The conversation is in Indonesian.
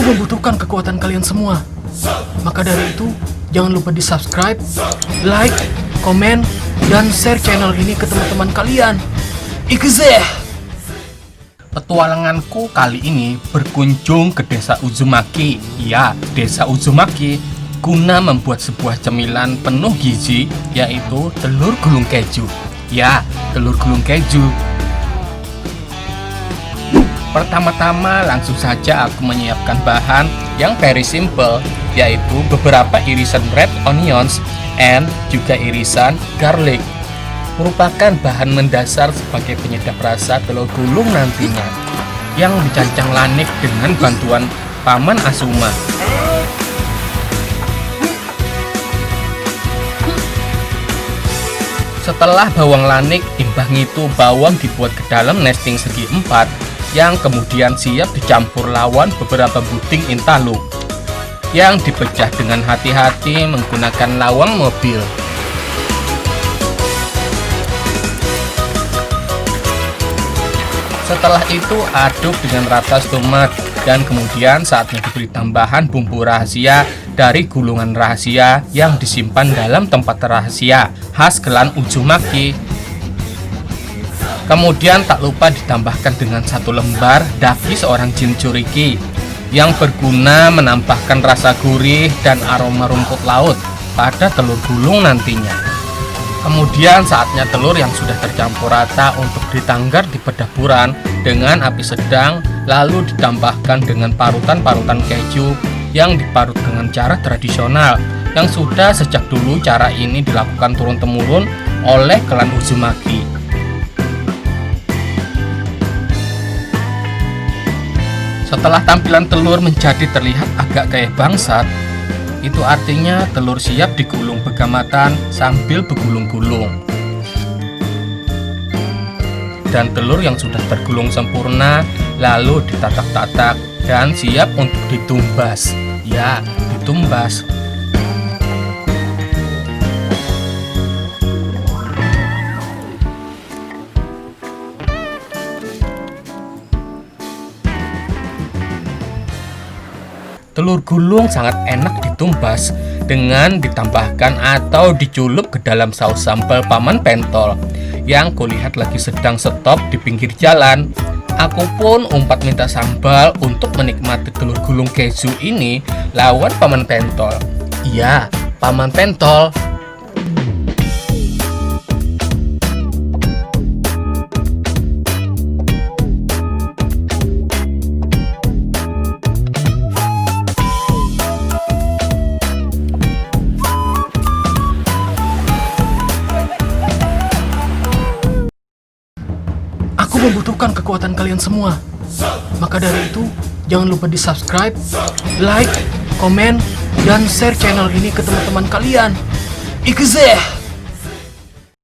Aku membutuhkan kekuatan kalian semua. Maka dari itu, jangan lupa di subscribe, like, komen, dan share channel ini ke teman-teman kalian. Ikuzeh! Petualanganku kali ini berkunjung ke desa Uzumaki. Ya, desa Uzumaki, guna membuat sebuah cemilan penuh gizi, yaitu telur gulung keju. Ya, telur gulung keju. Pertama-tama langsung saja aku menyiapkan bahan yang very simple, yaitu beberapa irisan red onions and juga irisan garlic. Merupakan bahan mendasar sebagai penyedap rasa telur gulung nantinya, yang dicancang Lanik dengan bantuan Paman Asuma. Setelah bawang Lanik timbang itu, bawang dibuat ke dalam nesting segi 4, yang kemudian siap dicampur lawan beberapa buting intalu, yang dipecah dengan hati-hati menggunakan lawang mobil. Setelah itu aduk dengan rata tomat, dan kemudian saatnya diberi tambahan bumbu rahasia dari gulungan rahasia yang disimpan dalam tempat rahasia khas Klan Uzumaki. Kemudian tak lupa ditambahkan dengan 1 lembar daki seorang Jinchuriki yang berguna menambahkan rasa gurih dan aroma rumput laut pada telur gulung nantinya. Kemudian saatnya telur yang sudah tercampur rata untuk ditanggar di pedaburan dengan api sedang, lalu ditambahkan dengan parutan-parutan keju yang diparut dengan cara tradisional, yang sudah sejak dulu cara ini dilakukan turun-temurun oleh Klan Uzumaki. Setelah tampilan telur menjadi terlihat agak kayak bangsat, itu artinya telur siap digulung begamatan sambil begulung-gulung. Dan telur yang sudah tergulung sempurna lalu ditatak-tatak dan siap untuk ditumbas. Ya, ditumbas. Telur gulung sangat enak ditumbas dengan ditambahkan atau diculup ke dalam saus sambal Paman Pentol yang kulihat lagi sedang stop di pinggir jalan. Aku pun umpat minta sambal untuk menikmati telur gulung keju ini lawan Paman Pentol. Iya, Paman Pentol. Aku membutuhkan kekuatan kalian semua. Maka dari itu, jangan lupa di subscribe, like, komen, dan share channel ini ke teman-teman kalian. Ikuzeh!